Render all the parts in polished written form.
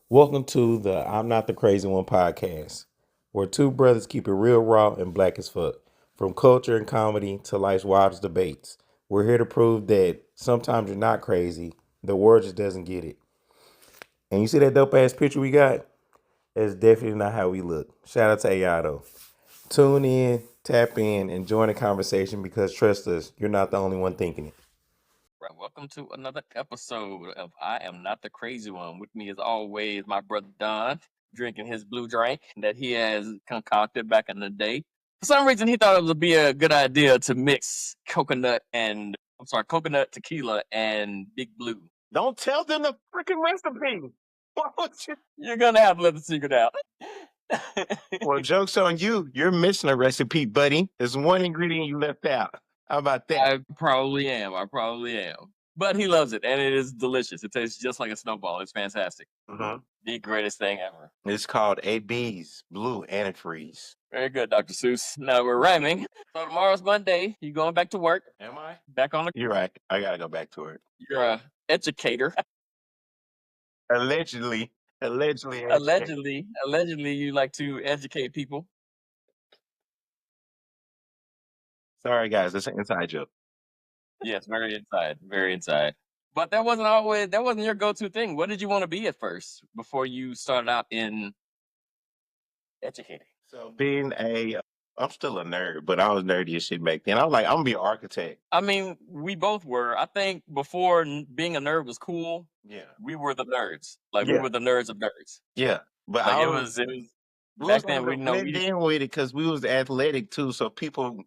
Welcome to the I'm Not the Crazy One podcast, where two brothers keep it real raw and black as fuck. From culture and comedy to life's wildest debates, we're here to prove that sometimes you're not crazy, the world just doesn't get it. And you see that dope ass picture we got? That's definitely not how we look. Shout out to AI though. Tune in, tap in, and join the conversation because trust us, you're not the only one thinking it. Right, welcome to another episode of I Am Not the Crazy One. With me, as always, my brother Don, drinking his blue drink that he has concocted back in the day. For some reason, he thought it would be a good idea to mix coconut tequila and Big Blue. Don't tell them the freaking recipe. Why would you? You're gonna have to let the secret out. Well, joke's on you. You're missing a recipe, buddy. There's one ingredient you left out. How about that? I probably am. But he loves it, and it is delicious. It tastes just like a snowball. It's fantastic. Mhm. The greatest thing ever. It's called AB's Blue Antifreeze. Very good, Dr. Seuss. Now we're rhyming. So tomorrow's Monday. You going back to work? Am I? Back on the. You're right. I gotta go back to it. You're a educator. Allegedly. Allegedly. Allegedly, you like to educate people. Sorry, guys. That's an inside joke. Yes, very inside. But that wasn't your go-to thing. What did you want to be at first before you started out in educating? So I'm still a nerd, but I was nerdy as shit back then. I was like, I'm gonna be an architect. I mean, we both were. I think before being a nerd was cool, Yeah. we were the nerds. Like we Yeah. were the nerds of nerds. Yeah. But Like I it was, was. It was we back was then. able We to know blend we. in with it because we was athletic too. So people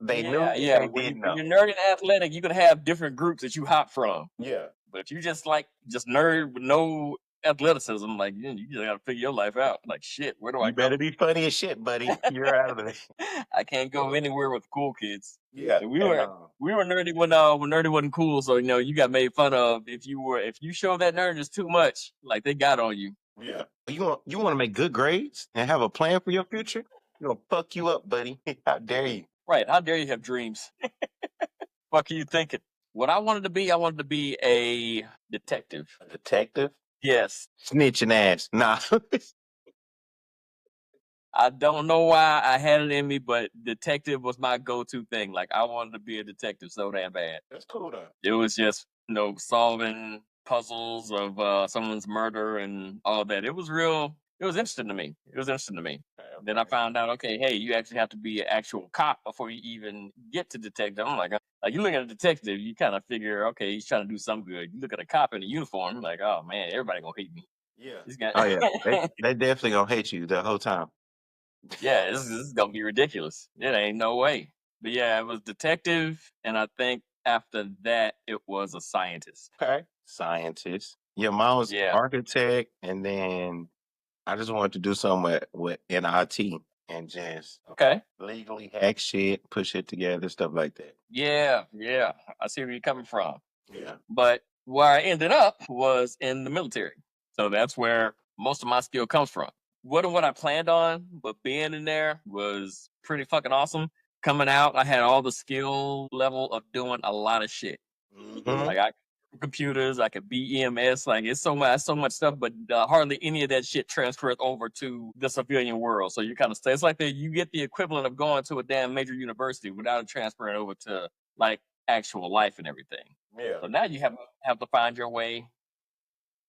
they knew Yeah, and yeah. they When didn't when know. you're nerd and athletic, you can have different groups that you hop from. Yeah. But if you just nerd with no athleticism, like you just gotta figure your life out. Like shit, where do I You go? better be funny as shit, buddy. You're out of it. I can't go anywhere with cool kids. Yeah. And we And were we were nerdy when nerdy wasn't cool. So you got made fun of if you show that nerdness too much, like they got on you. yeah. You want to make good grades and have a plan for your future? You gonna fuck you up, buddy. How dare you? Right? How dare you have dreams? Fuck are you thinking? What I wanted to be a detective. A detective? Yes. Snitching ass. Nah. I don't know why I had it in me, but detective was my go-to thing. Like I wanted to be a detective so damn bad. That's cool though. It was just solving puzzles of someone's murder and all that. It was real. It was interesting to me. Then I found out, okay, hey, you actually have to be an actual cop before you even get to detective. I'm like you look at a detective, you kind of figure, okay, he's trying to do some good. You look at a cop in a uniform, like, oh man, everybody gonna hate me. Yeah. This guy, Oh yeah. They definitely gonna hate you the whole time. yeah, this is gonna be ridiculous. It ain't no way. But yeah, it was detective, and I think after that it was a scientist. Okay. Scientist. Yeah, mine was Yeah. architect, and then I just wanted to do something with NIT and just Okay. legally hack shit, put shit together, stuff like that. Yeah, yeah. I see where you're coming from. Yeah. But where I ended up was in the military. So that's where most of my skill comes from. What I planned on, but being in there was pretty fucking awesome. Coming out, I had all the skill level of doing a lot of shit. Mhm. Like I could computers, I could be EMS. Like it's so much stuff, but hardly any of that shit transfers over to the civilian world. So you kind of stay. It's like you get the equivalent of going to a damn major university without it transferring over to like actual life and everything. Yeah. So now you have to find your way,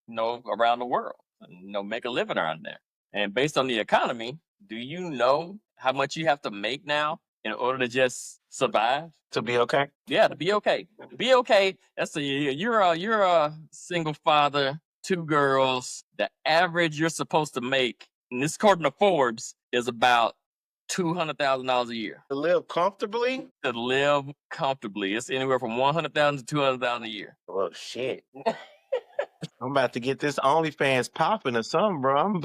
around the world, and, make a living around there. And based on the economy, do you know how much you have to make now in order to just survive? To be okay? Yeah, to be okay. To be okay. You're a single father, two girls. The average you're supposed to make, and this according to Forbes, is about $200,000 a year To live comfortably? to live comfortably. It's anywhere from 100,000 to 200,000 a year. Well, shit. I'm about to get this OnlyFans popping or something, bro. I'm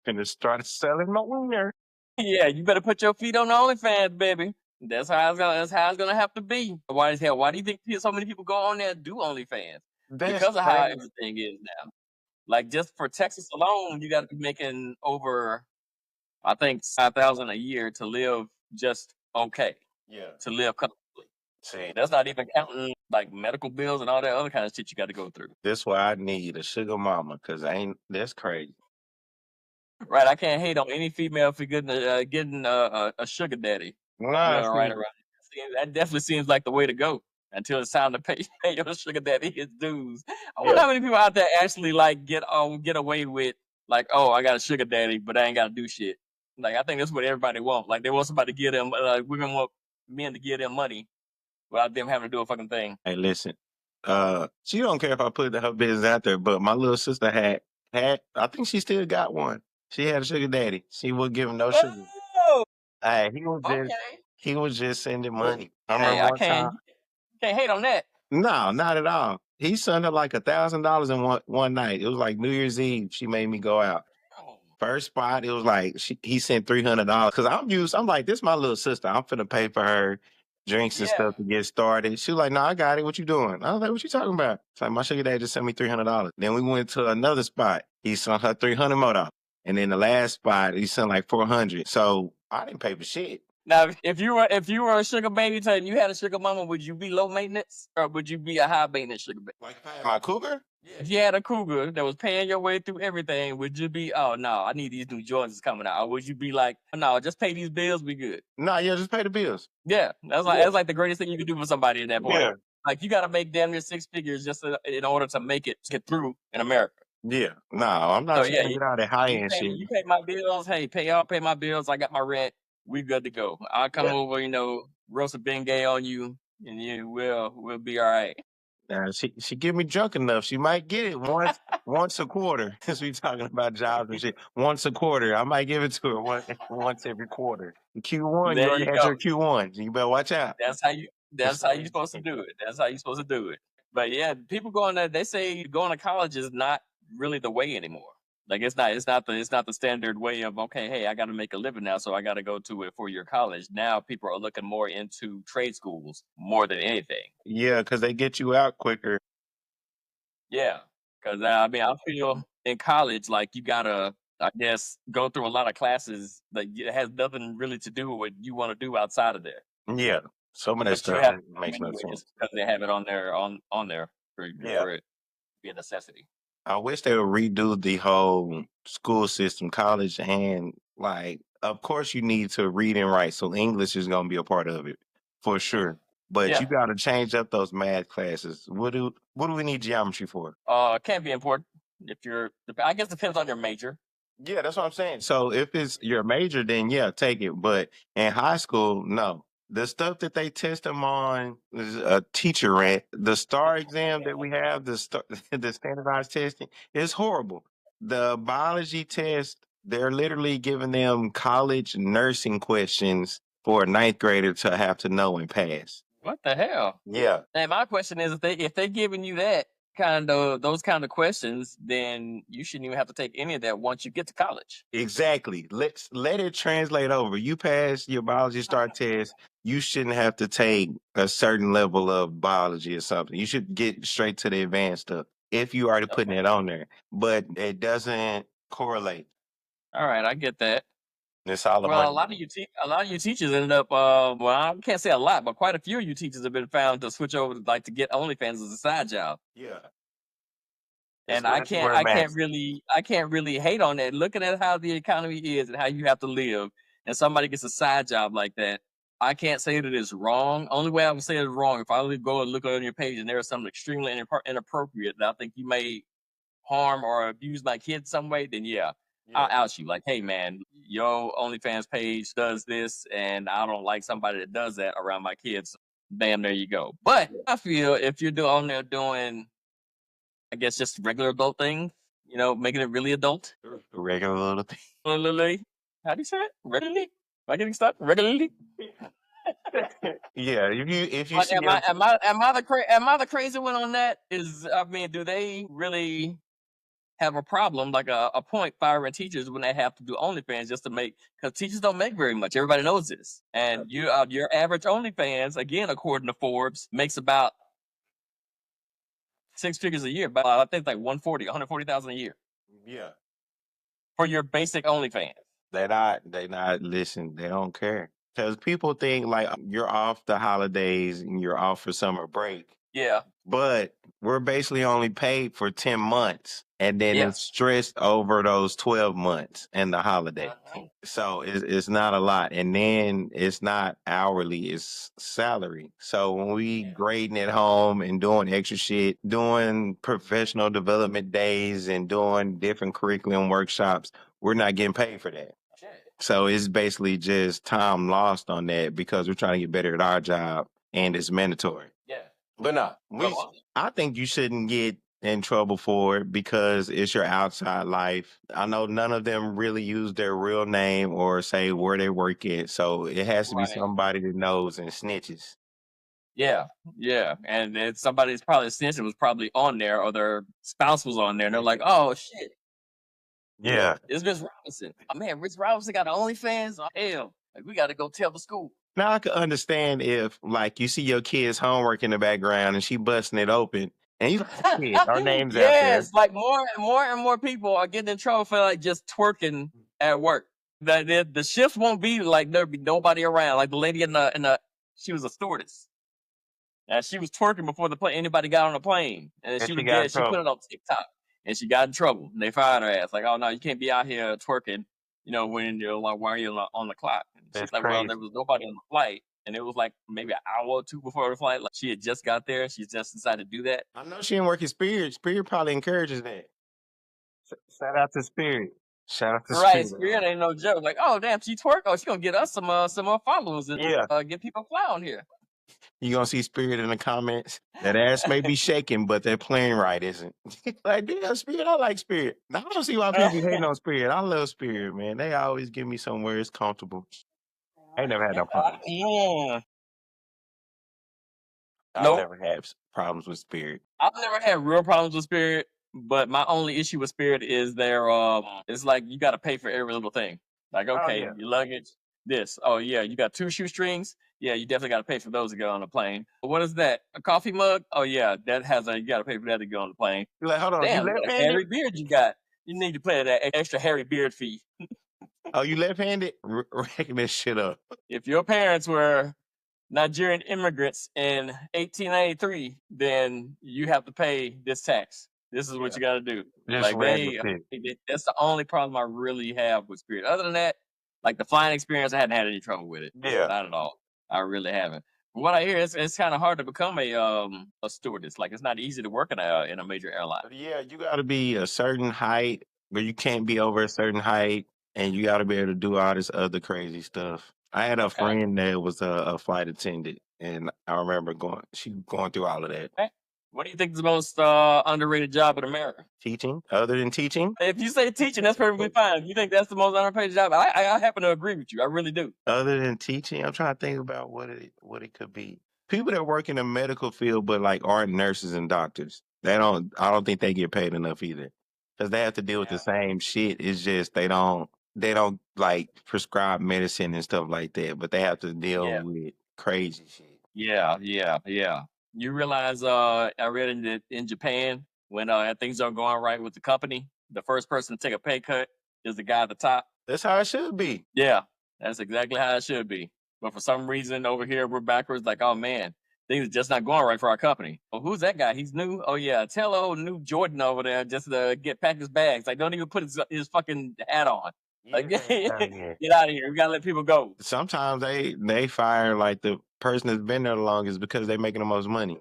gonna start selling my wiener. Yeah, you better put your feet on the OnlyFans, baby. That's how it's gonna have to be. Why the hell? Why do you think so many people go on there and do OnlyFans? That's Because of how crazy. everything is now. Like just for Texas alone, you got to be making over, I think, 5,000 a year to live just okay, Yeah. to live comfortably. See. That's not even counting like medical bills and all that other kind of shit you got to go through. That's why I need a sugar mama, cause that's crazy. Right, I can't hate on any female for getting a sugar daddy. Nah, Right around. That definitely seems like the way to go until it's time to pay, pay your sugar daddy his dues. I wonder how many people out there actually like get away with like, oh, I got a sugar daddy, but I ain't got to do shit. Like I think that's what everybody wants. Like they want somebody to give them, women want men to give them money without them having to do a fucking thing. Hey, listen. She don't care if I put her business out there, but my little sister had. I think she still got one. She had a sugar daddy. She would give him no sugar. Oh, Hey, okay. he was just sending money. I Hey, remember I one time. can't hate on that. No, not at all. He sent her like $1,000 in one night. It was like New Year's Eve. She made me go out. Oh, First spot, it was like he sent $300 because I'm like, this my little sister. I'm finna pay for her drinks and yeah. stuff to get started. She was like, no, I got it. What you doing? I was like, what you talking about? It's like my sugar daddy just sent me $300. Then we went to another spot. He sent her 300 more dollars. And then the last spot, he sent like 400. So I didn't pay for shit. Now, if you were a sugar baby and you had a sugar mama, would you be low maintenance or would you be a high maintenance sugar baby? Like if I had my cougar? If you had a cougar that was paying your way through everything, would you be, oh no, I need these new Jordans coming out? Or would you be like, no, just pay these bills, we good? Nah, yeah, just pay the bills. Yeah, that's like the greatest thing you can do for somebody at that point. Yeah. Like you got to make damn near six figures just in order to make it get through in America. Yeah. No, I'm So not yeah, trying to get out of that high end shit. you pay my bills. Hey, pay my bills. I got my rent. We good to go. I'll come Yeah. over, roast a Bengay on you, and we'll be all right. She get me drunk enough. She might get it once a quarter. Since we talking about jobs and shit, once a quarter, I might give it to her once every quarter. Q1, you There already you had go. your Q1. You better watch out. That's how you supposed to do it. That's how you supposed to do it. But yeah, people going to they say going to college is not really the way anymore. Like it's not the standard way of okay, hey, I got to make a living now, so I got to go to a 4-year college. Now people are looking more into trade schools more than anything. Yeah, because they get you out quicker. Yeah, because I mean, I feel in college like you gotta, I guess, go through a lot of classes that it has nothing really to do with what you want to do outside of there. Yeah, some of that But you stuff have to do them makes no anyway sense. just because they have it on there Yeah. for it to be a necessity. I wish they would redo the whole school system, college, and like, of course, you need to read and write. So English is going to be a part of it for sure. But you Yeah, got to change up those math classes. What do we need geometry for? can be important if you're. I guess depends on your major. Yeah, that's what I'm saying. So if it's your major, then yeah, take it. But in high school, no. The stuff that they test them on is a teacher rant. The STAR exam that we have, the standardized testing, is horrible. The biology test, they're literally giving them college nursing questions for a ninth grader to have to know and pass. What the hell? Yeah. And my question is, if they're giving you that those kind of questions, then you shouldn't even have to take any of that once you get to college. Exactly. Let it translate over. You pass your biology start test, you shouldn't have to take a certain level of biology or something. You should get straight to the advanced stuff if you already putting Okay. it on there. But it doesn't correlate. All right, I get that. It's all the Well, money. a lot of you teachers ended up. Well, I can't say a lot, but quite a few of you teachers have been found to switch over, like to get OnlyFans as a side job. Yeah. And Where it matters. I can't really hate on that. Looking at how the economy is and how you have to live, and somebody gets a side job like that, I can't say that it's wrong. Only way I would say it's wrong if I would go and look on your page and there's something extremely inappropriate that I think you may harm or abuse my kids some way, then yeah, I'll out you. Like, hey man, your OnlyFans page does this, and I don't like somebody that does that around my kids. Bam, there you go. But I feel if you're on there doing, I guess, just regular adult things, making it really adult. Regular little thing. Regularly. How do you say it? Regularly? Am I getting stuck? Regularly? Yeah. If you But see am I the crazy one on that? I mean, do they really have a problem, like a point firing teachers when they have to do OnlyFans just to make, because teachers don't make very much. Everybody knows this. And your average OnlyFans, again, according to Forbes, makes about 6 figures a year, but I think like 140,000 a year Yeah. for your basic OnlyFans. They not listen, they don't care. Because people think like you're off the holidays and you're off for summer break. Yeah. but we're basically only paid for 10 months. And then Yeah. it's stressed over those 12 months and the holiday. So it's not a lot. And then it's not hourly, it's salary. So when we grading at home and doing extra shit, doing professional development days and doing different curriculum workshops, we're not getting paid for that. So it's basically just time lost on that because we're trying to get better at our job and it's mandatory. Yeah. But no, I think you shouldn't get in trouble for it because it's your outside life. I know none of them really use their real name or say where they work at, so it has to be Right. somebody that knows and snitches. Yeah, yeah, and then somebody's probably snitching was probably on there, or their spouse was on there, and they're like, "Oh shit, Yeah. it's Miss Robinson. Oh man, Miss Robinson got OnlyFans. Oh, hell, like, we got to go tell the school." Now I could understand if like you see your kid's homework in the background and she busting it open and you like, shit, our name's out there. Yes, like more people are getting in trouble for like just twerking at work. The shift won't be like there'll be nobody around. Like the lady in the she was a stewardess. And she was twerking before the plane. Anybody got on the plane, and And she she was got in dead. She put trouble. it on TikTok, and she got in trouble. And they fired her ass. Like, oh no, you can't be out here twerking. When you're like, why are you on the clock? And she's That's like, well, crazy. there was nobody on the flight, and it was like maybe an hour or two before the flight. Like she had just got there. She just decided to do that. I know she didn't work in Spirit. Spirit probably encourages that. Shout out to Spirit. Shout out to Right, Spirit. Spirit ain't no joke. Like, oh damn, she twerk. Oh, she gonna get us some more followers and Yeah. get people fly on here. You gonna see Spirit in the comments. That ass may be shaking, but that plane ride isn't. Like, damn, Spirit, I like Spirit. Now, I don't see why people hating on Spirit. I love Spirit, man. They always give me somewhere it's comfortable. I ain't never had no problem. Yeah. I've Nope. never had problems with Spirit. I've never had real problems with Spirit, but my only issue with Spirit is their it's like you got to pay for every little thing. Like, Oh okay, yeah. your luggage, this. Oh yeah, you got two shoestrings. Yeah, you definitely got to pay for those to get on the plane. What is that? A coffee mug? Oh yeah, that has a you got to pay for that to get on the plane. You're like, hold on, you Damn, what a left-handed? hairy beard you got. You need to pay that extra hairy beard fee. Oh, you left-handed? Racking this shit up. If your parents were Nigerian immigrants in 1893, then you have to pay this tax. This is what Yeah. you got to do. Just Like random shit. that's the only problem I really have with Spirit. Other than that, like the flying experience, I hadn't had any trouble with it. Yeah. Not at all. I really haven't. From what I hear, it's kind of hard to become a stewardess. Like it's not easy to work in a major airline. Yeah, you got to be a certain height, but you can't be over a certain height, and you got to be able to do all this other crazy stuff. I had a Okay. friend that was a flight attendant, and I remember she going through all of that. Okay. What do you think is the most underrated job in America? Teaching, other than teaching, If you say teaching, that's perfectly fine. If you think that's the most underpaid job, I happen to agree with you. I really do. other than teaching, I'm trying to think about what it could be. People that work in the medical field, but like aren't nurses and doctors. I don't think they get paid enough either, because they have to deal with the Yeah. same shit. It's just they don't like prescribe medicine and stuff like that, but they have to deal Yeah. with crazy shit. Yeah. You realize I read in Japan when things aren't going right with the company, the first person to take a pay cut is the guy at the top. That's how it should be. Yeah, that's exactly how it should be. But for some reason over here we're backwards. Like, oh man, things are just not going right for our company. Oh, who's that guy? He's new. Oh yeah, tell old new Jordan over there just to get pack his bags. Like, don't even put his fucking hat on. Like, Yeah, get out of here. out of here. We gotta let people go. Sometimes they fire like the person that's been there the longest because they making the most money.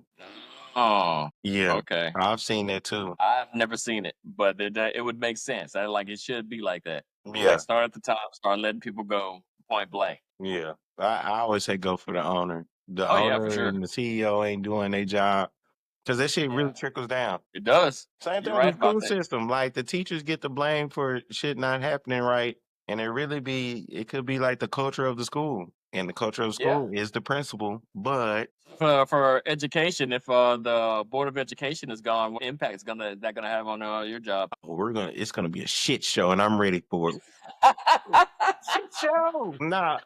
Oh, Yeah, okay. I've seen that too. I've never seen it, but it would make sense. Like it should be like that. Yeah, Like start at the top, start letting people go point blank. yeah. I always say go for the owner. The Oh yeah, for owner sure. and the CEO ain't doing their job because that shit really Yeah, trickles down. it does. Same You're thing with right the about school that. system. Like the teachers get the blame for shit not happening right, and it could be like the culture of the school, and the culture of the Yeah. school is the principal. But For education, if the board of education is gone, what impact is that gonna have on your job? it's gonna be a shit show, and I'm ready for it. Shit show. Nah,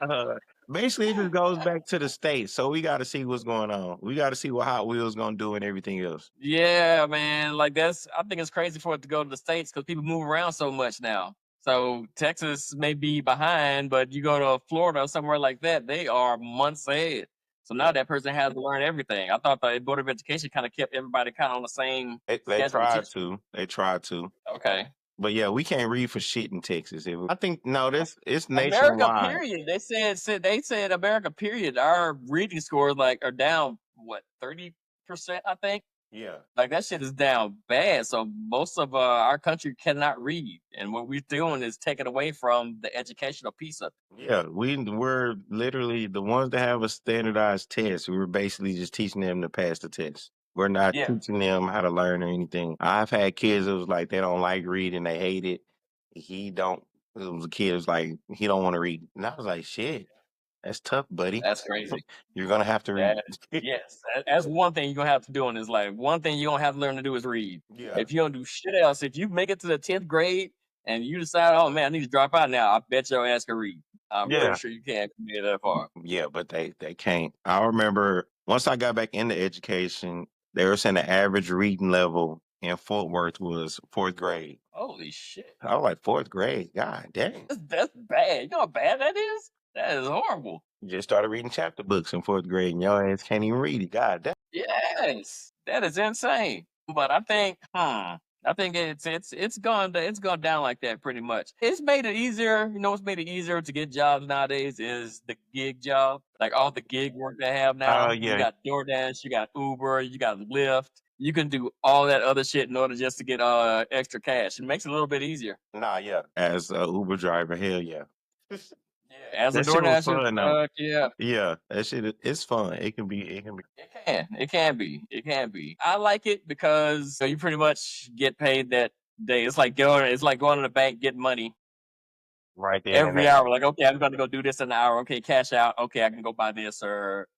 basically it just goes back to the state. So we got to see what's going on. We got to see what Hot Wheels gonna do and everything else. Yeah, man. Like I think it's crazy for it to go to the States because people move around so much now. So Texas may be behind, but you go to Florida or somewhere like that, they are months ahead. So now that person has to learn everything. I thought the Board of Education kind of kept everybody kind of on the same They schedule of tried teaching. to. They tried to. Okay. But yeah, we can't read for shit in Texas. I think no, this it's America, nationwide. period. They said America, period. Our reading scores like are down what 30%, I think. Yeah. Like that shit is down bad. So most of our country cannot read, and what we're doing is taking away from the educational piece of it. Yeah, we're literally the ones that have a standardized test. We're basically just teaching them to pass the test. We're not Yeah, teaching them how to learn or anything. I've had kids that was like they don't like reading, they hate it. He don't. It was a kid that was like he don't want to read, and I was like, shit, that's tough, buddy. that's crazy. You're gonna have to read. That yes, that's one thing you're gonna have to do in this life. One thing you're gonna have to learn to do is read. Yeah, If you don't do shit else, if you make it to the 10th grade and you decide, oh man, I need to drop out now, I bet your ass can read. I'm pretty yeah, sure you can't get that far. yeah. But they can't. I remember once I got back into education, they were saying the average reading level in Fort Worth was fourth grade. Holy shit. I was like, fourth grade. God dang. That's bad. You know how bad that is? That is horrible. You just started reading chapter books in fourth grade and your ass can't even read it. God dang. Yes. That is insane. But I think it's gone down like that pretty much. It's made it easier. You know what's made it easier to get jobs nowadays is the gig job. Like all the gig work they have Oh now. You yeah. got DoorDash, you got Uber, you got Lyft. You can do all that other shit in order just to get extra cash. It makes it a little bit easier. Nah, yeah. As a Uber driver, hell yeah. Yeah, as a That shit was DoorDasher, fun though. yeah, Yeah, that shit it's fun. It can be it can be. I like it because you pretty much get paid that day. It's like going to the bank, getting money right there and every there. hour. Like, okay, I'm going to go do this in an hour. Okay, cash out. Okay, I can go buy this or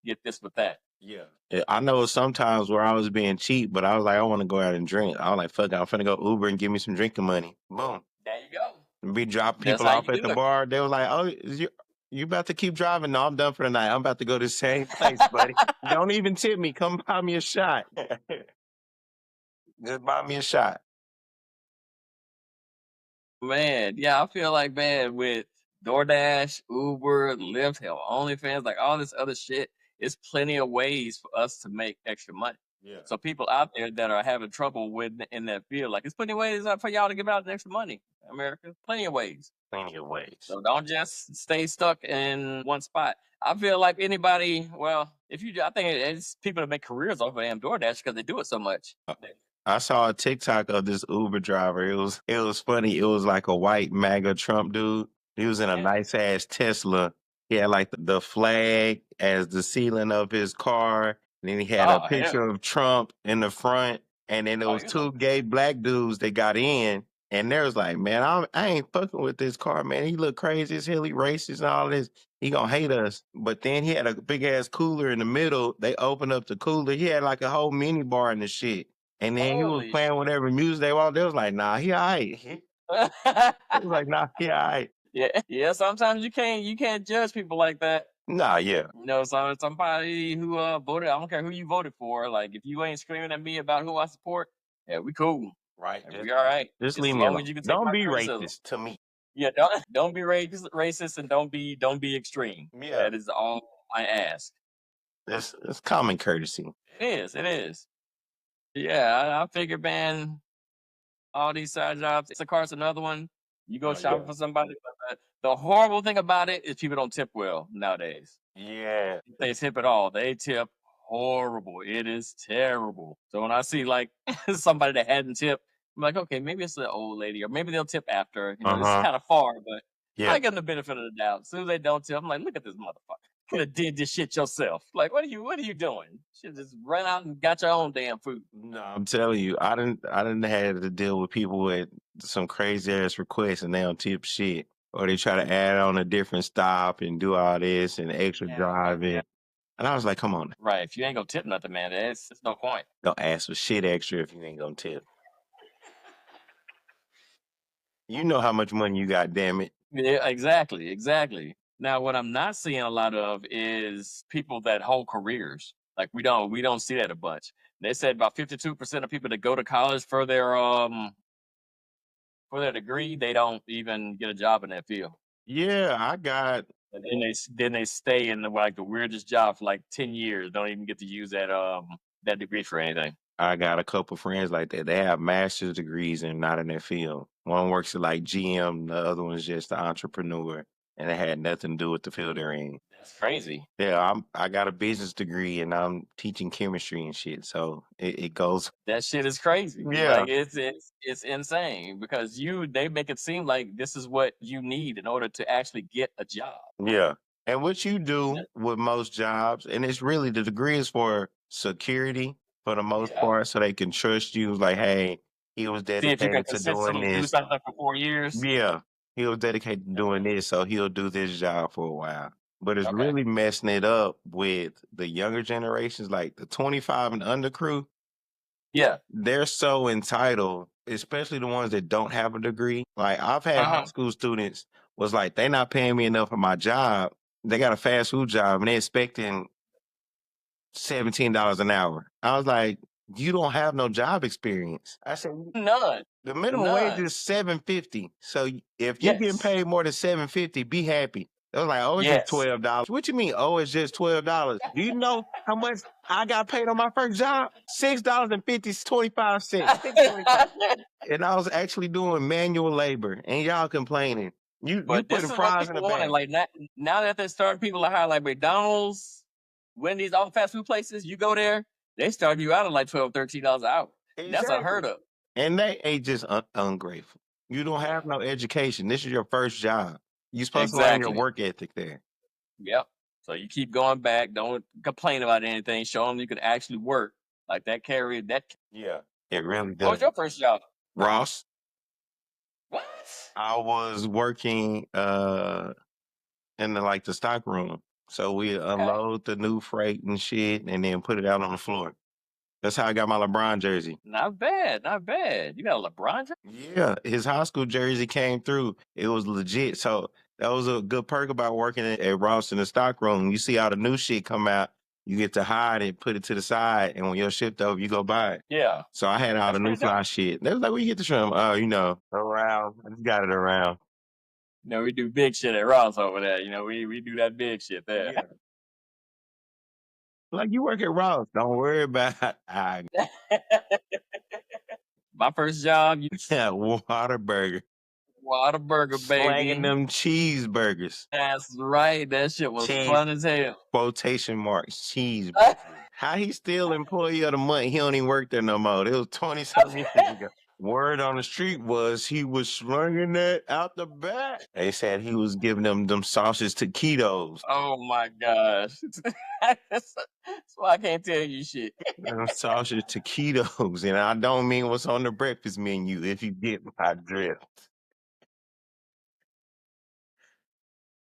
get this with that. Yeah. I know sometimes where I was being cheap, but I was like, I want to go out and drink. I was like, fuck it, I'm finna go Uber and give me some drinking money. Boom. There you go. And be dropping That's people how you off at do the it. bar. They were like, oh, you about to keep driving? No, I'm done for the night. I'm about to go to the same place, buddy. Don't even tip me. Come buy me a shot. Just buy me a shot. Man, yeah, I feel like, man, with DoorDash, Uber, Lyft, hell, OnlyFans, like all this other shit, it's plenty of ways for us to make extra money. Yeah. So people out there that are having trouble with in that field, like it's plenty of ways for y'all to give out extra money. America, plenty of ways. Plenty of ways. So don't just stay stuck in one spot. I feel like anybody, well, I think it's people that make careers off of damn DoorDash because they do it so much. I saw a TikTok of this Uber driver. It was funny. It was like a white MAGA Trump dude. He was in a Yeah. nice ass Tesla. He had like the flag as the ceiling of his car. And then he had a Oh picture hell, of Trump in the front. And then there oh was you know, two gay black dudes that got in. And they was like, man, I ain't fucking with this car, man. He look crazy as hell. He racist and all this. He gonna hate us. But then he had a big ass cooler in the middle. They opened up the cooler. He had like a whole mini bar in the shit. And then he was holy playing shit. whatever music they want. They was like, nah, he all right. They was like, nah, he all right. Yeah. Sometimes you can't judge people like that. Nah, yeah. You know, so somebody who voted, I don't care who you voted for. Like if you ain't screaming at me about who I support, yeah, we cool. Right. Like, we all right. Just Just leave as me long alone. as you can take Don't my be criticism. racist to me. Yeah, don't be racist and don't be extreme. Yeah. That is all I ask. It's common courtesy. It is. Yeah, I figured, man, all these side jobs. It's a car's another one. You go Oh, shopping yeah. for somebody. But the horrible thing about it is people don't tip well nowadays. Yeah. If they tip at all, they tip horrible. It is terrible. So when I see like somebody that hadn't tipped, I'm like, okay, maybe it's an old lady, or maybe they'll tip after. You know, this is Uh-huh. kind of far, but Yeah. I give them the benefit of the doubt. As soon as they don't tip, I'm like, look at this motherfucker. Could have did this shit yourself. Like, what are you doing? Should just run out and got your own damn food. No, I'm telling you, I didn't have to deal with people with some crazy ass requests and they don't tip shit. Or they try to add on a different stop and do all this and extra Yeah, driving. And I was like, come on, right. If you ain't gonna tip nothing, man, it's no point. don't ask for shit extra if you ain't gonna tip. You know how much money you got, damn it. Yeah, exactly. Now, what I'm not seeing a lot of is people that hold careers. Like we don't see that a bunch. They said about 52% of people that go to college for their degree, they don't even get a job in that field. Yeah, I got And then they stay in the weirdest job for like 10 years. Don't even get to use that degree for anything. I got a couple friends like that. They have master's degrees and not in their field. One works at like GM, the other one's just an entrepreneur, and it had nothing to do with the field they're in. That's crazy. Yeah, I got a business degree and I'm teaching chemistry and shit. So it goes. That shit is crazy. Yeah, Like it's insane because they make it seem like this is what you need in order to actually get a job. yeah. And what you do with most jobs, and it's really the degree is for security for the most Yeah. part, so they can trust you. Like, hey, he was See if you can dedicated to doing consistently do this. something for 4 years. Yeah, he was dedicated to doing this, so he'll do this job for a while. But it's Okay. really messing it up with the younger generations, like the 25 and under crew. Yeah. They're so entitled, especially the ones that don't have a degree. Like I've had high school students was like, they not paying me enough for my job. They got a fast food job and they expecting $17 an hour. I was like, you don't have no job experience. I said, None. the minimum wage is $7.50. So if you getting Yes. paid more than $7.50, be happy. They was like, oh, it's just Yes. $12. What you mean? Oh, it's just $12. Do you know how much I got paid on my first job? $6.25. And I was actually doing manual labor, and y'all complaining. You But this putting is what fries in people the want. And bag. like now that they're starting people to hire like McDonald's, Wendy's, all fast food places, you go there, they start you out at like $12, $13 an hour. That's unheard Exactly. of. And they ain't just ungrateful. You don't have no education. This is your first job. You're supposed to learn your Exactly. work ethic there. Yep. So you keep going back. Don't complain about anything. Show them you can actually work. Like that carry that. Yeah, it really What was does. your first job? Ross, What? I was working in the stock room. So we unload the new freight and shit and then put it out on the floor. That's how I got my LeBron jersey. Not bad. Not bad. You got a LeBron jersey? Yeah, his high school jersey came through. It was legit. So that was a good perk about working at Ross in the stock room. You see all the new shit come out, you get to hide it, put it to the side, and when your shift over, you go buy it. Yeah. So I had all That's the new pretty dope. fly shit. They was like, where you get the shrimp? Oh, around. I just got it around. We do big shit at Ross over there. We do that big shit there. Yeah. Like you work at Ross. Don't worry about I My first job, got Whataburger. Whataburger, Slanging baby. them cheeseburgers. That's right. That shit was Cheese fun as hell. quotation marks cheeseburger. How he still employee of the month? He don't even work there no more. It was 20-something years ago. Word on the street was he was slinging that out the back. They said he was giving them sausages taquitos. Oh my gosh. That's why I can't tell you shit. Them sausage taquitos. And I don't mean what's on the breakfast menu if you get my drift.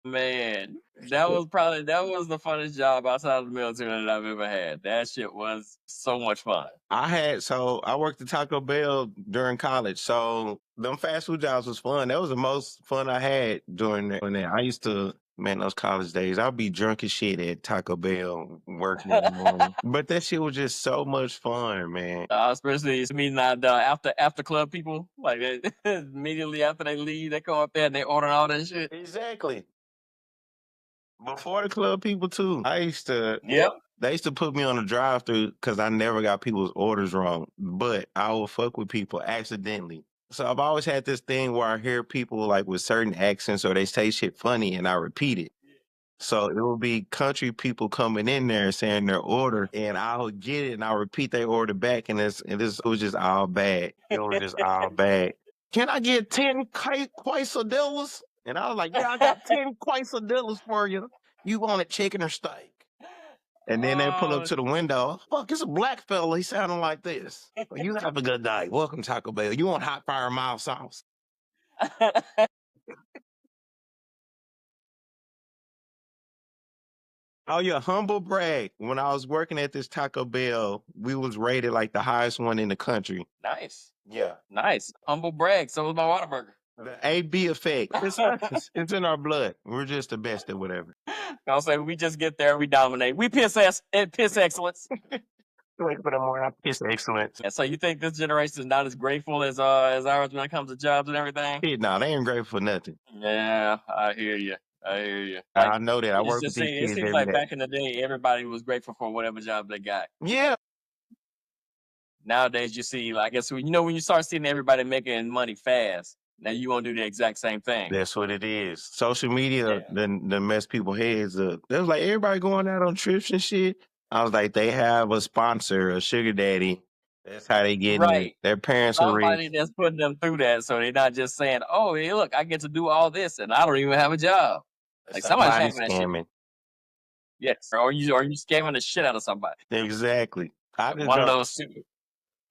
Man, that was the funnest job outside of the military that I've ever had. That shit was so much fun. I worked at Taco Bell during college. So them fast food jobs was fun. That was the most fun I had during that. I used to, man, those college days, I'd be drunk as shit at Taco Bell working in the morning. But that shit was just so much fun, man. Especially meeting after club people. Like immediately after they leave, they come up there and they order all that shit. Exactly. Before the club people too. Yep. They used to put me on a drive through because I never got people's orders wrong, but I will fuck with people accidentally. So I've always had this thing where I hear people like with certain accents or they say shit funny and I repeat it. So it will be country people coming in there saying their order, and I'll get it and I'll repeat their order back, and it was just all bad. It was just all bad. Can I get 10 quesadillas? And I was like, yeah, I got 10 quesadillas for you. You want it chicken or steak? And then they pull up to the window. Fuck, it's a black fella. He sounding like this. Well, you have a good night. Welcome, Taco Bell. You want hot fire mild sauce? Oh yeah, humble brag. When I was working at this Taco Bell, we was rated like the highest one in the country. Nice. Yeah. Nice. Humble brag. So was my Whataburger. The AB effect. It's in our blood. We're just the best at whatever. I'll say we just get there, we dominate. We piss excellence. Wait for the more piss excellence. And so you think this generation is not as grateful as ours when it comes to jobs and everything? Shit, nah, they ain't grateful for nothing. Yeah, I hear you. I hear you. I know that. I It's work with just these it kids seems every like day. back in the day, everybody was grateful for whatever job they got. Yeah, Nowadays, you see, like, I guess when you start seeing everybody making money fast, now you want to do the exact same thing. that's what it is. Social media Yeah. then mess people heads up. They was like everybody going out on trips and shit. I was like, they have a sponsor, a sugar daddy. That's how they getting it. Right. Their parents are Somebody rich. that's putting them through that, so they're not just saying, "Oh, hey, look, I get to do all this, and I don't even have a job." Like somebody's Somebody having that shit. scamming. Yes, or you scamming the shit out of somebody. Exactly. I just One of know those two.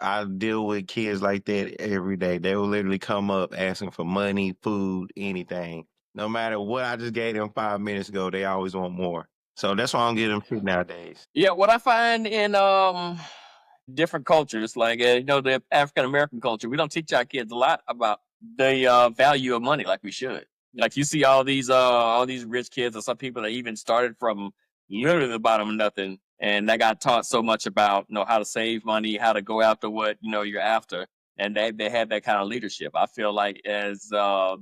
I deal with kids like that every day. They will literally come up asking for money, food, anything. No matter what I just gave them 5 minutes ago, they always want more. So that's why I don't get them shit nowadays. Yeah, what I find in different cultures, like the African American culture, we don't teach our kids a lot about the value of money like we should. Like you see all these rich kids, or some people that even started from literally the bottom of nothing, and they got taught so much about how to save money, how to go after what you're after, and they had that kind of leadership. I feel like as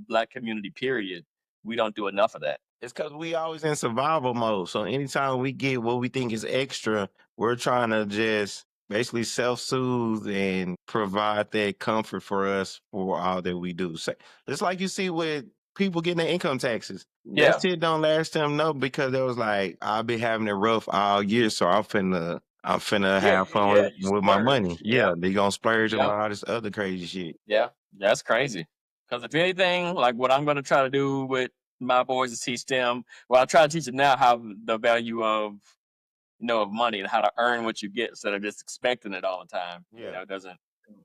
Black community, period, we don't do enough of that. It's because we always in survival mode. So anytime we get what we think is extra, we're trying to just basically self-soothe and provide that comfort for us for all that we do. So it's like you see with people getting their income taxes. That Yeah, shit don't last them no because they was like, I've been having it rough all year, so I'm finna yeah, have fun yeah. You with my money. splurge. Yeah, Yep, they gonna splurge on yep. all this other crazy shit. Yeah, that's crazy. Because if anything, like what I'm going to try to do with my boys is teach them. Well, I try to teach them now how the value of of money and how to earn what you get instead of just expecting it all the time. Yeah. It doesn't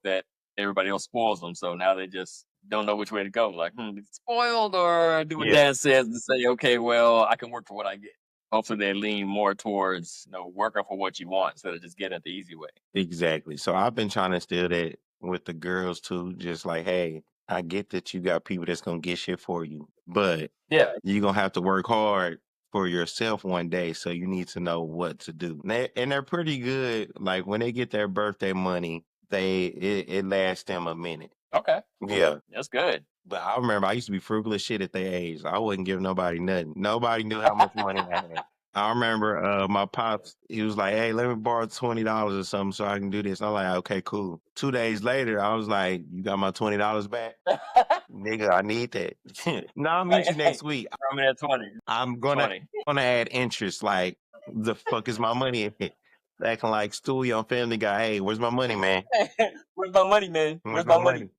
that everybody else spoils them. So now they just don't know which way to go. Like, it's spoiled or do what Yeah. dad says and say, okay, well, I can work for what I get. Hopefully, they lean more towards working for what you want instead of just getting it the easy way. Exactly. So I've been trying to instill that with the girls too. Just like, hey, I get that you got people that's gonna get shit for you, but Yeah, you're gonna have to work hard for yourself one day. So you need to know what to do. And they're pretty good. Like when they get their birthday money, it lasts them a minute. okay, Yeah. that's good. But I remember I used to be frugal as shit at their age. I wouldn't give nobody nothing. Nobody knew how much money I had. I remember my pops, he was like, hey, let me borrow $20 or something so I can do this. I'm like, okay, cool. 2 days later, I was like, you got my $20 back? Nigga, I need that. No, I'll Like, meet you hey, next week. throw me that 20. I'm gonna 20. gonna add interest. Like, the fuck is my money at? Acting like Stewie on Family Guy. Hey, where's my money, man? Where's my money, man? Where's Where's my my money? money?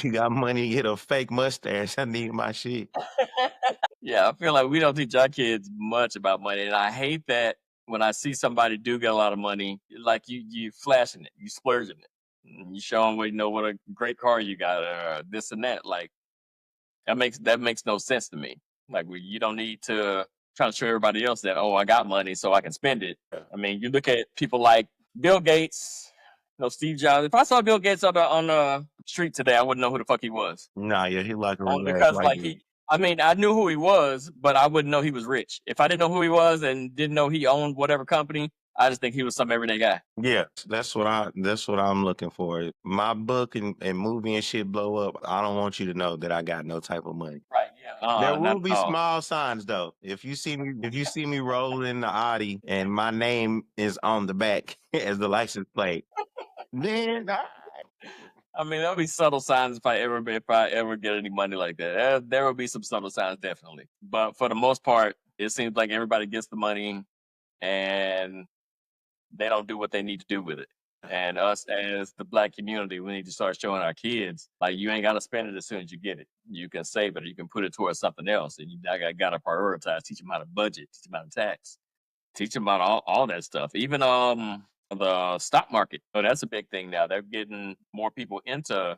You got money to get a fake mustache. I need my shit. Yeah, I feel like we don't teach our kids much about money, and I hate that when I see somebody do get a lot of money, like you flashing it, you splurging it, and you show them what a great car you got, or this and that. Like that makes no sense to me. Like you don't need to try to show everybody else that I got money so I can spend it. I mean, you look at people like Bill Gates, Steve Jobs. If I saw Bill Gates up on the street today, I wouldn't know who the fuck he was. Nah, yeah, he like a Only relaxed because white like dude. I mean, I knew who he was, but I wouldn't know he was rich. If I didn't know who he was and didn't know he owned whatever company, I just think he was some everyday guy. Yeah, that's what I'm looking for. My book and movie and shit blow up. I don't want you to know that I got no type of money. Right? Yeah. There Not will at be all. small signs though. If you see me rolling in the Audi and my name is on the back as the license plate, then I mean, there'll be subtle signs if I ever get any money like that. There will be some subtle signs definitely, but for the most part, it seems like everybody gets the money and they don't do what they need to do with it. And us as the Black community, we need to start showing our kids like you ain't got to spend it as soon as you get it. You can save it, or you can put it towards something else, and you got to prioritize. Teach them how to budget. Teach them how to tax. Teach them about all that stuff. Even the stock market. Oh, that's a big thing now. They're getting more people into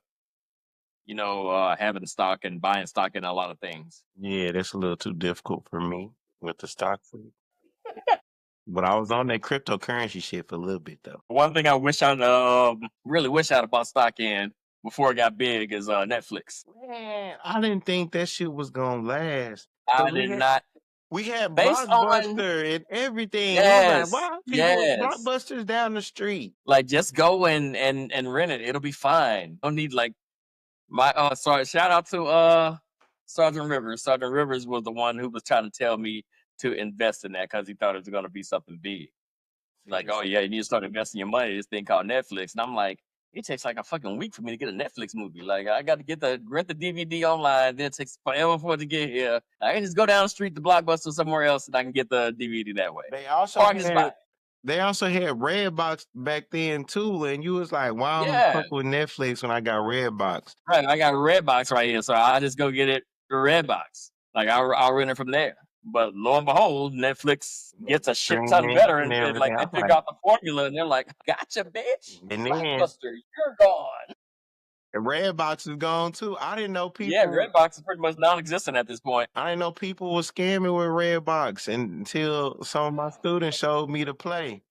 having stock and buying stock in a lot of things. yeah, that's a little too difficult for me with the stock food. But I was on that cryptocurrency shit for a little bit though. One thing I wish I really wish I'd bought stock in before it got big is Netflix. Man, I didn't think that shit was gonna last. I Cause we did had not. we had Based on Blockbuster and everything. We was like, yes, why are people yes. Blockbusters down the street? Like just go and rent it. It'll be fine. Don't need like my sorry, shout out to Sergeant Rivers. Sergeant Rivers was the one who was trying to tell me to invest in that because he thought it was going to be something big. Like, oh yeah, you need to start investing your money in this thing called Netflix. And I'm like, it takes like a fucking week for me to get a Netflix movie. Like, I got to get rent the DVD online. Then it takes forever for it to get here. I can just go down the street to Blockbuster somewhere else, and I can get the DVD that way. They also Or I can just buy had it. they also had Redbox back then too, and you was like, "Why I'm Yeah, fuck with Netflix when I got Redbox?" right. I got a Redbox right here, so I just go get it through Redbox. Like, I'll rent it from there. But lo and behold, Netflix gets a shit ton Streaming better, and and like everything. they I'm figure like, out the formula, and they're like, "Gotcha, bitch! and then Blockbuster, you're gone." Redbox is gone too. Yeah, Redbox is pretty much non-existent at this point. I didn't know people were scamming with Redbox until some of my students showed me to play.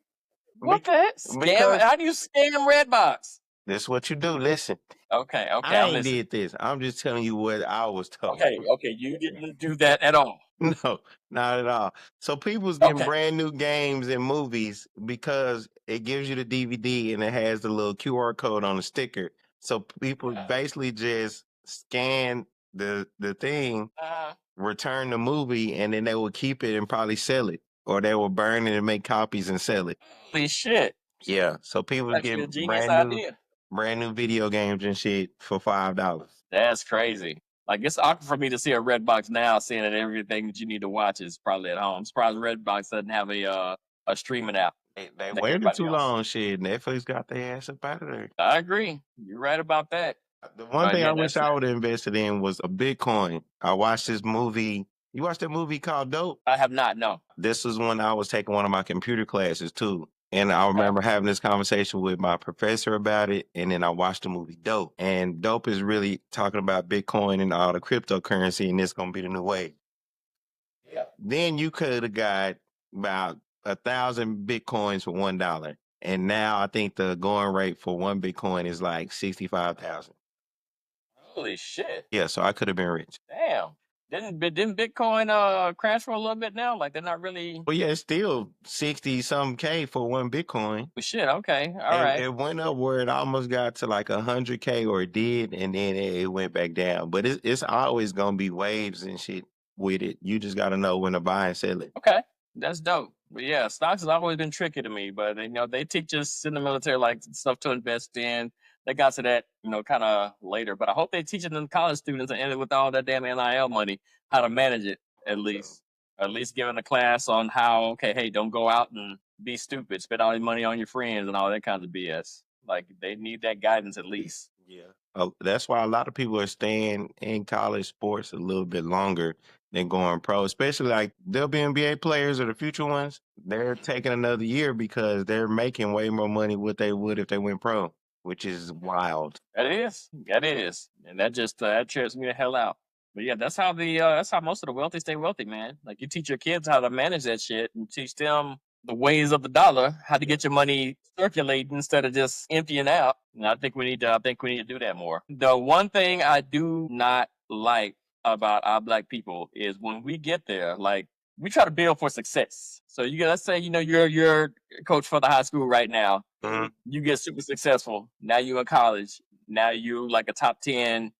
What the heck? Scam? Because How do you scam Redbox? this is what you do. Listen, Okay, I I'm ain't listening. did this. I'm just telling you what I was told. Okay, you didn't do that at all. No, not at all. So people's getting Okay, brand new games and movies because it gives you the DVD and it has the little QR code on the sticker. So people yeah. basically just scan the thing, Uh, return the movie, and then they will keep it and probably sell it, or they will burn it and make copies and sell it. holy shit! Yeah. So people Actually, get a genius idea. brand new video games and shit for $5. That's crazy. Like it's awkward for me to see a Redbox now, seeing that everything that you need to watch is probably at home. I'm surprised Redbox doesn't have a streaming app They like waited everybody too else. long. Shit, Netflix got their ass up out of there. I agree. You're right about that. The one But thing yeah, I wish that's I would have invested in was a Bitcoin. I watched this movie. You watched that movie called Dope? I have not. No. This was when I was taking one of my computer classes too. And I remember having this conversation with my professor about it. And then I watched the movie Dope. And Dope is really talking about Bitcoin and all the cryptocurrency, and it's going to be the new way. Yeah. Then you could have got about 1,000 Bitcoins for $1. And now I think the going rate for one Bitcoin is like 65,000. Holy shit! Yeah, so I could have been rich. Damn. Didn't Bitcoin crash for a little bit now? Like they're not really. Well, yeah, it's still 60 some K for one Bitcoin. Shit. Okay. All It, right. it went up where it almost got to like 100K, or it did, and then it went back down. But it's always gonna be waves and shit with it. You just gotta know when to buy and sell it. Okay. That's dope. But yeah, stocks has always been tricky to me. But they teach us in the military like stuff to invest in. They got to that, kind of later. But I hope they teach it in college students and with all that damn NIL money how to manage it at least. At least giving a class on how, okay, hey, don't go out and be stupid, spend all your money on your friends and all that kind of BS. Like they need that guidance at least. Yeah. That's why a lot of people are staying in college sports a little bit longer than going pro, especially like WNBA players or the future ones. They're taking another year because they're making way more money what they would if they went pro, which is wild. That is. That is. And that just that trips me the hell out. But yeah, that's how most of the wealthy stay wealthy, man. Like you teach your kids how to manage that shit and teach them the ways of the dollar, how to get your money circulating instead of just emptying out. And I think we need to do that more. The one thing I do not like about our black people is when we get there, like we try to build for success. So let's say, you're a coach for the high school right now. You get super successful. Now you in college. Now you like a top 10,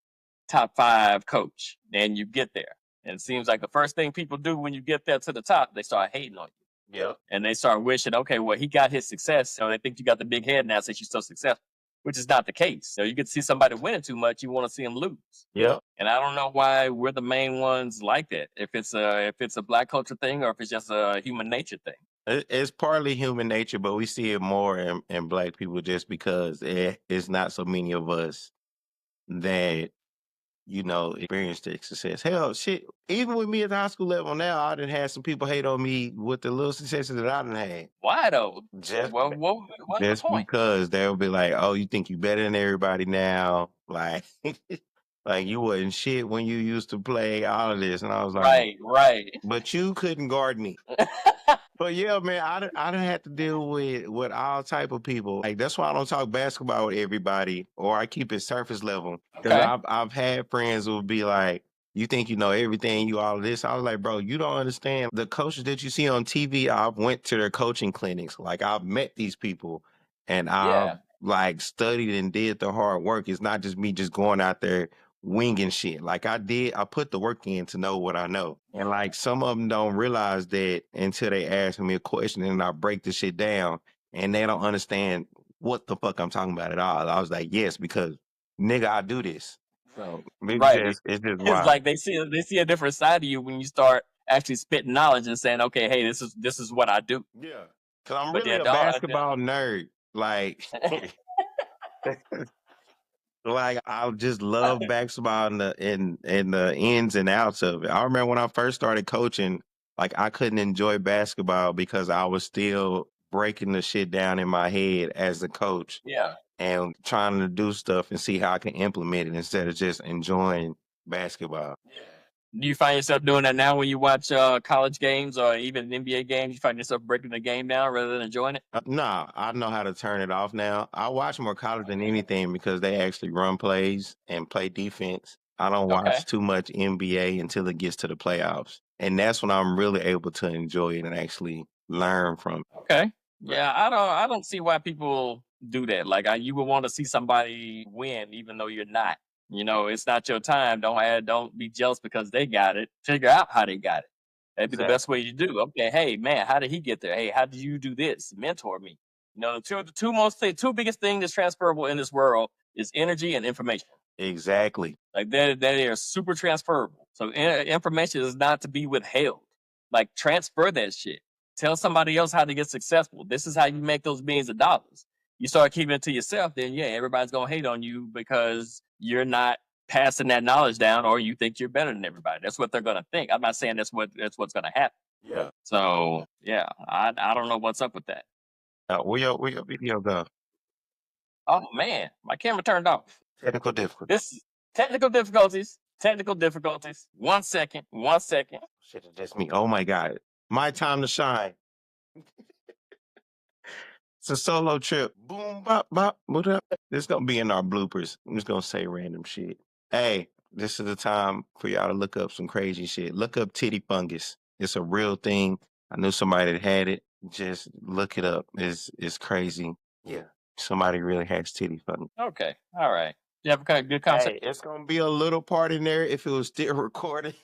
top 5 coach, and you get there. And it seems like the first thing people do when you get there to the top, they start hating on you. Yeah. And they start wishing, okay, well, he got his success. So they think you got the big head now since you're so successful, which is not the case. So you get to see somebody winning too much, you want to see him lose. Yeah. And I don't know why we're the main ones like that. If it's a black culture thing or if it's just a human nature thing. It's partly human nature, but we see it more in black people just because it's not so many of us that experienced the success. Hell, shit, even with me at the high school level now, I done had some people hate on me with the little successes that I done had. Why though? Just, What's the just point? because they'll be like, "Oh, you think you better than everybody now?" Like, like you wasn't shit when you used to play all of this, and I was like, Right. "But you couldn't guard me." But yeah, man, I done had to deal with all type of people. Like that's why I don't talk basketball with everybody, or I keep it surface level. Because Okay. I've had friends who would be like, "You think you know everything? You all of this?" I was like, "Bro, you don't understand. The coaches that you see on TV, I've went to their coaching clinics. Like I've met these people, and I've Yeah. like studied and did the hard work. It's not just me just going out there winging shit. Like I put the work in to know what I know. And like some of them don't realize that until they ask me a question and I break the shit down and they don't understand what the fuck I'm talking about at all. I was like, yes, because nigga, I do this. So Right. it's just It's wild. like they see a different side of you when you start actually spitting knowledge and saying, okay, hey, this is what I do. Yeah. Cause I'm But really then a basketball nerd. Like like I just love basketball and the ins and outs of it. I remember when I first started coaching, like I couldn't enjoy basketball because I was still breaking the shit down in my head as a coach yeah. and trying to do stuff and see how I can implement it instead of just enjoying basketball. Do you find yourself doing that now when you watch college games or even NBA games? You find yourself breaking the game down rather than enjoying it? Nah, I know how to turn it off now. I watch more college than anything because they actually run plays and play defense. I don't Okay. watch too much NBA until it gets to the playoffs. And that's when I'm really able to enjoy it and actually learn from it. Okay. Yeah, I don't see why people do that. Like you would want to see somebody win even though you're not. You know, it's not your time. Don't be jealous because they got it. Figure out how they got it. That'd be the best Exactly. way to do. Okay, hey man, how did he get there? Hey, how did you do this? Mentor me. You know, the two biggest things that's transferable in this world is energy and information. Exactly. Like they are super transferable. So information is not to be withheld. Like transfer that shit. Tell somebody else how to get successful. This is how you make those millions of dollars. You start keeping it to yourself, then yeah, everybody's gonna hate on you because you're not passing that knowledge down, or you think you're better than everybody. That's what they're gonna think. I'm not saying that's what's gonna happen. Yeah. So yeah, I don't know what's up with that. Where your video go? Oh man, my camera turned off. Technical difficulty. This technical difficulties. Technical difficulties. 1 second. 1 second. Shit, it's just me. Oh my God. My time to shine. It's a solo trip. Boom, bop, bop. What up? This gonna be in our bloopers. I'm just gonna say random shit. Hey, this is the time for y'all to look up some crazy shit. Look up titty fungus. It's a real thing. I knew somebody that had it. Just look it up. It's crazy. Yeah. Somebody really has titty fungus. Okay. All right. You have a good Hey, concept. it's gonna be a little part in there if it was still recording.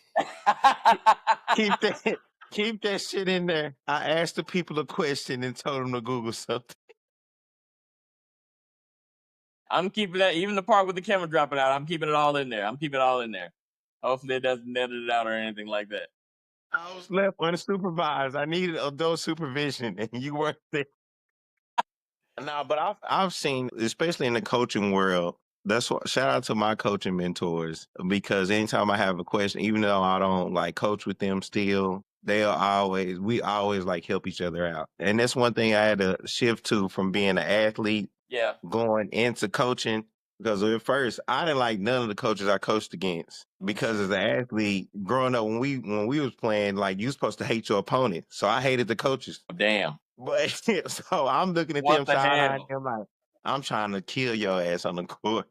Keep that keep that shit in there. I asked the people a question and told them to Google something. I'm keeping that, even the part with the camera dropping out. I'm keeping it all in there. I'm keeping it all in there. Hopefully, it doesn't edit it out or anything like that. I was left unsupervised. I needed adult supervision, and you weren't there. No, but I've seen, especially in the coaching world. That's what shout out to my coaching mentors because anytime I have a question, even though I don't like coach with them still, we always like help each other out. And that's one thing I had to shift to from being an athlete Yeah. going into coaching because at first I didn't like none of the coaches I coached against because as an athlete growing up when we was playing like you supposed to hate your opponent, so I hated the coaches. Damn. But so I'm looking at What them the sideline hell? and I'm like, I'm trying to kill your ass on the court.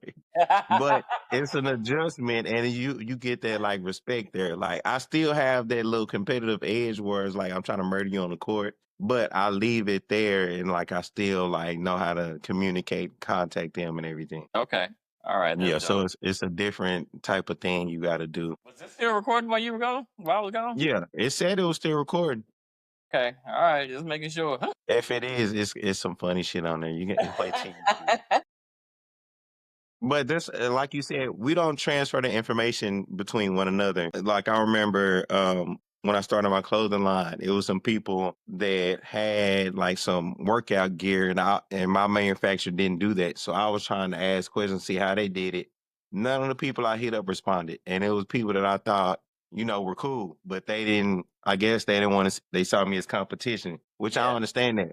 But it's an adjustment and you get that like respect there. Like I still have that little competitive edge where it's like I'm trying to murder you on the court, but I leave it there and like I still like know how to communicate, contact them and everything. Okay. All right. That's Yeah, so dope. it's a different type of thing you gotta do. Was this still recording while you were gone? While I was gone? Yeah, it said it was still recording. Okay. All right. Just making sure. If it is, it's some funny shit on there. You can wait till you see it. But this, like you said, we don't transfer the information between one another. Like I remember when I started my clothing line, it was some people that had like some workout gear, and my manufacturer didn't do that. So I was trying to ask questions, see how they did it. None of the people I hit up responded, and it was people that I thought were cool, but they didn't. I guess they didn't want to. They saw me as competition, which I Yeah. don't understand that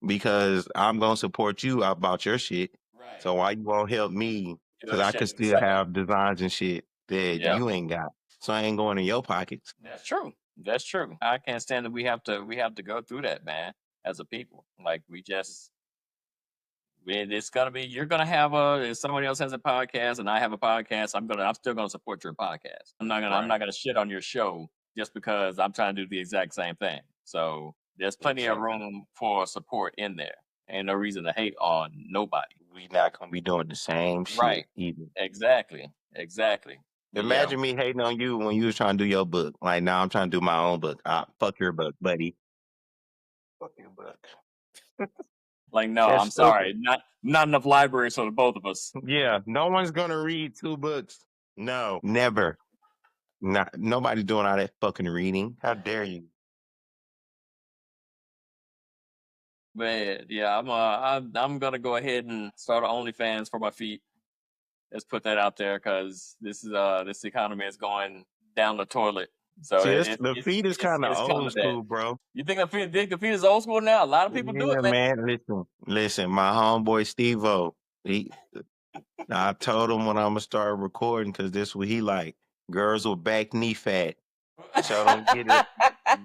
because I'm gonna support you about your shit. Right. So why you won't help me? You know, Because the I shit could in the still same. have designs and shit that Yeah. you ain't got. So I ain't going in your pockets. That's true. That's true. I can't stand that we have to go through that, man, as a people. Like it's gonna be you're gonna have if somebody else has a podcast and I have a podcast, I'm still gonna support your podcast. I'm Right. not gonna shit on your show just because I'm trying to do the exact same thing. So there's plenty of Exactly. room for support in there. Ain't no reason to hate on nobody. We not gonna be doing the same shit Right. either. Exactly. Exactly. Yeah. Imagine me hating on you when you was trying to do your book. Like now I'm trying to do my own book. Ah, fuck your book, buddy. Fuck your book. Like, no, That's I'm stupid. sorry. Not enough libraries for the both of us. Yeah, no one's gonna read 2 books. No, never. Not nobody doing all that fucking reading. How dare you? But yeah, I'm gonna go ahead and start an OnlyFans for my feet. Let's put that out there because this economy is going down the toilet. So See, the feet is kind of it's coming old to that. school, bro. You think the feet is old school now? A lot of people do it, Yeah, man. man. Listen. My homeboy Steve-O, he, I told him when I'm gonna start recording because this what he like. Girls with back knee fat. So don't get it.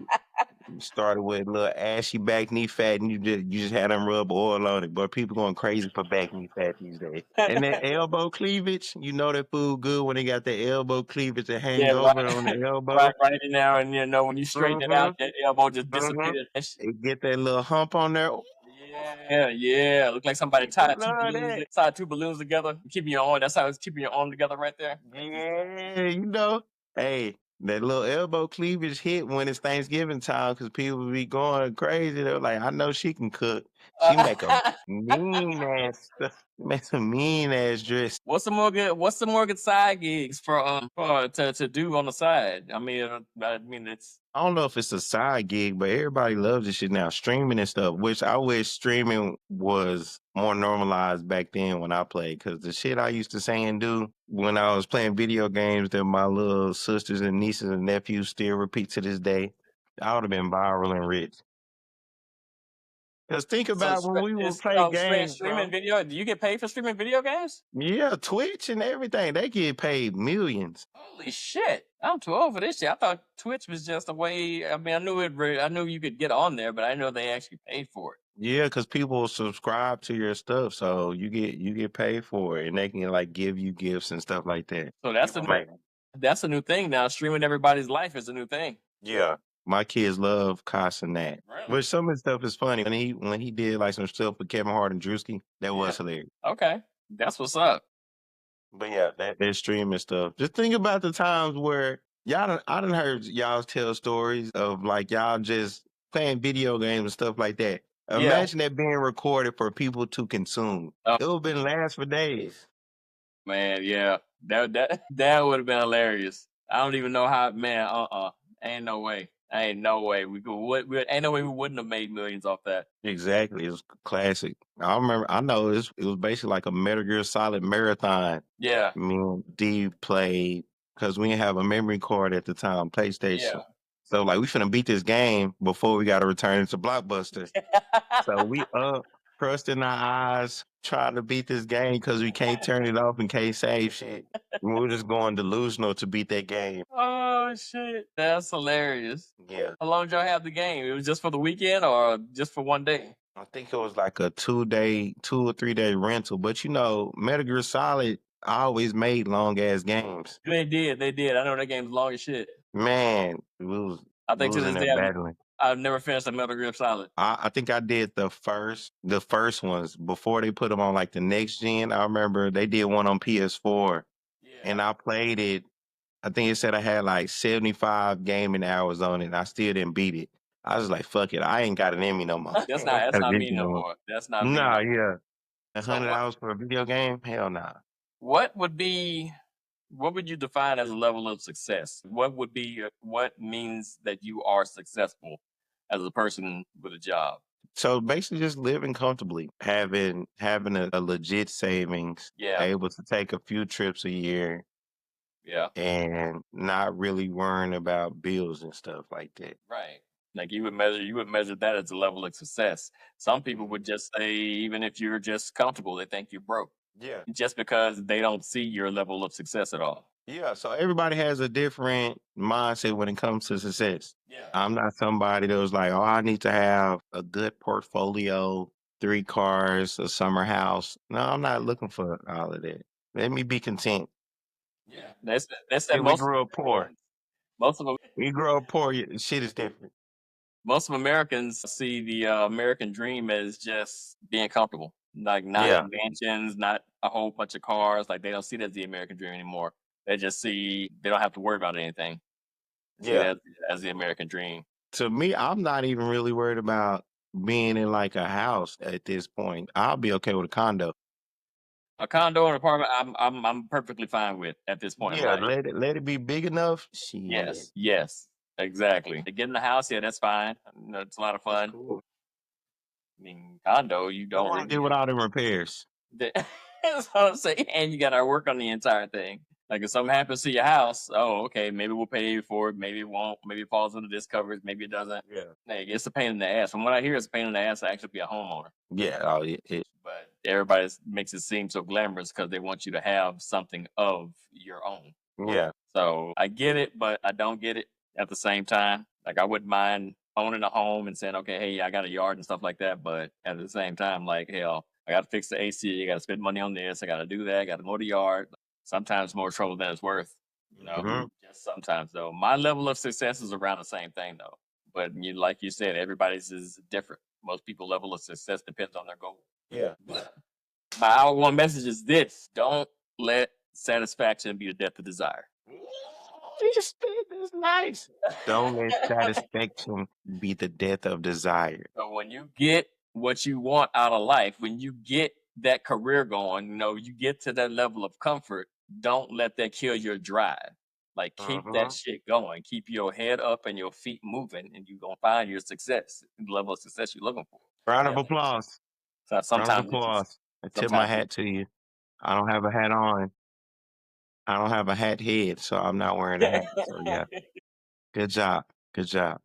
You started with a little ashy back knee fat, and you just had them rub oil on it. But people going crazy for back knee fat these days. And that elbow cleavage, you know that food good when they got the elbow cleavage that hang Yeah, over on the elbow. right in there, and when you straighten it Mm-hmm. out, that elbow just Mm-hmm. disappeared. It get that little hump on there. Ooh, Yeah. Look like somebody people love that. tied two balloons together, keeping your arm. That's how it's keeping your arm together right there. Yeah, Hey, that little elbow cleavage hit when it's Thanksgiving time because people be going crazy. They're like, I know she can cook. She make a mean ass stuff. Make some mean ass dress. What's some more good side gigs to do on the side? I mean it's I don't know if it's a side gig, but everybody loves this shit now, streaming and stuff. Which I wish streaming was more normalized back then when I played. Because the shit I used to say and do when I was playing video games that my little sisters and nieces and nephews still repeat to this day, I would have been viral and rich. Because think so about when we would play games, streaming bro. video. Do you get paid for streaming video games? Yeah, Twitch and everything, they get paid millions. Holy shit! I'm too old for this shit. I thought Twitch was just a way. I mean, I knew you could get on there, but I didn't know they actually paid for it. Yeah, because people subscribe to your stuff, so you get paid for it, and they can like give you gifts and stuff like that. So People make that's a new thing now. Streaming everybody's life is a new thing. Yeah, my kids love Cost and that. Really? But some of the stuff is funny when he did like some stuff with Kevin Hart and Drewski. That was hilarious. Okay, that's what's up. But yeah, that streaming stuff. Just think about the times where I done heard y'all tell stories of like y'all just playing video games and stuff like that. Yeah. Imagine that being recorded for people to consume. It would have been last for days. Man, yeah, that would have been hilarious. I don't even know how. Man, ain't no way. Ain't no way ain't no way we wouldn't have made millions off that. Exactly. It was classic. I remember I know it was basically like a Metal Gear Solid marathon. Yeah. Me and D played because we didn't have a memory card at the time, PlayStation. So like we finna beat this game before we gotta return it to Blockbuster. So we up, crusting our eyes, trying to beat this game because we can't turn it off and can't save shit. And we're just going delusional to beat that game. Oh shit, that's hilarious. Yeah. How long did y'all have the game? It was just for the weekend or just for one day? I think it was like a 2 or 3 day rental. But Metal Gear Solid always made long ass games. They did. I know that game's long as shit. Man, we was I we think to was in this there day battling. I've never finished a Metal Gear Solid. I think I did the first ones before they put them on like the next gen. I remember they did one on PS4 and I played it. I think it said I had like 75 gaming hours on it and I still didn't beat it. I was like, fuck it. I ain't got it in me no more. That's I not did me no more. That's not me. Nah, yeah. So 100 hours for a video game? Hell nah. what would you define as a level of success? What means that you are successful as a person with a job? So basically just living comfortably, having a legit savings, Yeah. able to take a few trips a year Yeah. and not really worrying about bills and stuff like that. Right. Like you would measure that as a level of success. Some people would just say, even if you're just comfortable, they think you're broke. Yeah. Just because they don't see your level of success at all. Yeah, so everybody has a different mindset when it comes to success. Yeah. I'm not somebody that was like, oh, I need to have a good portfolio, 3 cars, a summer house. No, I'm not looking for all of that. Let me be content. Yeah. That's Hey, that we grew up poor. most of them We grew up poor. Shit is different. most of Americans see the American dream as just being comfortable. Like not Yeah. mansions, not a whole bunch of cars. Like they don't see that as the American dream anymore. They just see they don't have to worry about anything. They see Yeah. that as the American dream. To me, I'm not even really worried about being in like a house at this point. I'll be okay with a condo. A condo or an apartment, I'm perfectly fine with at this point in Yeah, life. let it be big enough. Shit. Yes, exactly. To get in the house, yeah, that's fine. It's a lot of That's fun. cool. I mean, condo, you I don't want to really. do without them repairs. That's what I'm saying. And you got to work on the entire thing. Like if something happens to your house, oh, okay, maybe we'll pay you for it. Maybe it won't. Maybe it falls under this coverage. Maybe it doesn't. Yeah. Hey, it's a pain in the ass. From what I hear, it's a pain in the ass to actually be a homeowner. Yeah. Oh, But everybody makes it seem so glamorous because they want you to have something of your own. yeah. So I get it, but I don't get it at the same time. Like I wouldn't mind owning a home and saying, okay, hey, I got a yard and stuff like that. But at the same time, like, hell, I got to fix the AC. I got to spend money on this. I got to do that. I got to mow the yard. Sometimes more trouble than it's worth. Just sometimes though. My level of success is around the same thing though. But like you said, everybody's is different. Most people's level of success depends on their goal. Yeah. My hour one message is this: don't let satisfaction be the death of desire. This is nice. Don't let satisfaction be the death of desire. So when you get what you want out of life, when you get that career going, you get to that level of comfort, don't let that kill your drive. Like keep that shit going. Keep your head up and your feet moving, and you're gonna find your success, the level of success you're looking for. Round of Yeah. applause. So Round of sometimes applause. I tip my sometimes hat to you. I don't have a hat on. I don't have a hat head, so I'm not wearing a hat. So yeah. Good job. Good job.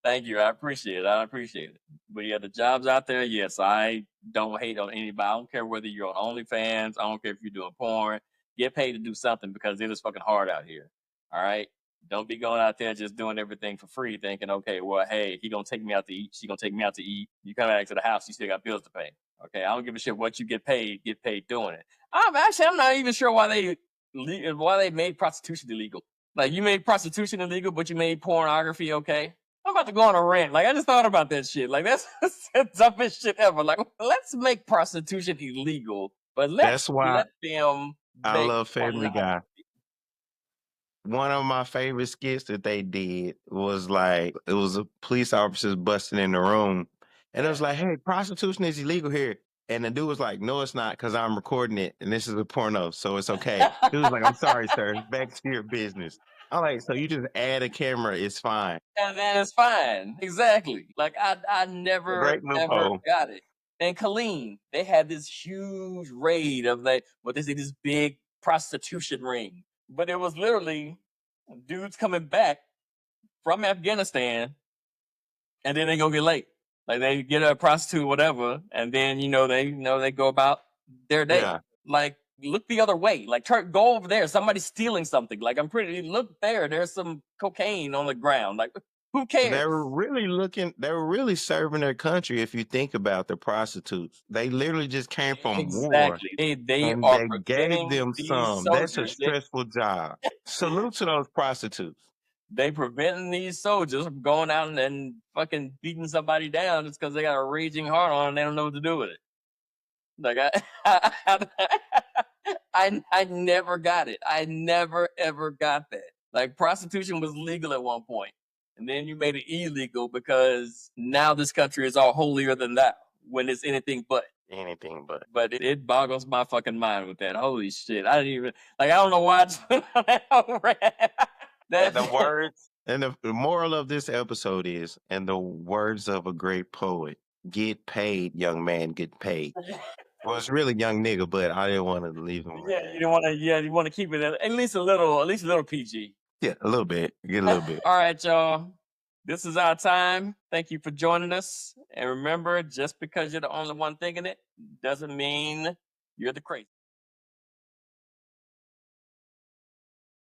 Thank you. I appreciate it. I appreciate it. But yeah, the jobs out there, yes, I don't hate on anybody. I don't care whether you're on OnlyFans. I don't care if you're doing porn. Get paid to do something because it is fucking hard out here. All right. Don't be going out there just doing everything for free, thinking, okay, well, hey, he gonna take me out to eat. She gonna take me out to eat. You come back to the house, you still got bills to pay. Okay, I don't give a shit what you get paid. Get paid doing it. I'm not even sure why they made prostitution illegal. Like you made prostitution illegal, but you made pornography okay. I'm about to go on a rant. Like I just thought about that shit. Like that's the dumbest shit ever. Like let's make prostitution illegal, but That's why let them I make love Family Guy. One of my favorite skits that they did was like it was a police officers busting in the room, and it was like, "Hey, prostitution is illegal here." And the dude was like, "No, it's not, because I'm recording it, and this is a porno, so it's okay." He was like, "I'm sorry, sir. Back to your business." I'm like, "So you just add a camera, it's fine." And then it's fine. Exactly. Like I A never great ever loophole. got it. And Colleen, they had this huge raid of what they say this big prostitution ring. But it was literally dudes coming back from Afghanistan and then they go get late. Like they get a prostitute, whatever, and then they go about their day. Yeah. Like look the other way. Like go over there. Somebody's stealing something. Like look there. There's some cocaine on the ground. Like who cares? They were really serving their country if you think about the prostitutes. They literally just came from war. Exactly. They And are they gave preventing them these some. That's a soldiers. stressful job. Salute to those prostitutes. They preventing these soldiers from going out and fucking beating somebody down just because they got a raging heart on and they don't know what to do with it. Like I never got it. I never ever got that. Like prostitution was legal at one point, and then you made it illegal because now this country is all holier than thou when it's anything but. Anything but. But it boggles my fucking mind with that. Holy shit! I didn't even I don't know why I just went on that whole rant. And the words and the moral of this episode is, in the words of a great poet, get paid, young man, get paid. Well, it's really young nigga, but I didn't want to leave him. Yeah, you want to keep it at least a little PG. Yeah, a little bit. Get a little bit. All right, y'all. This is our time. Thank you for joining us. And remember, just because you're the only one thinking it doesn't mean you're the crazy.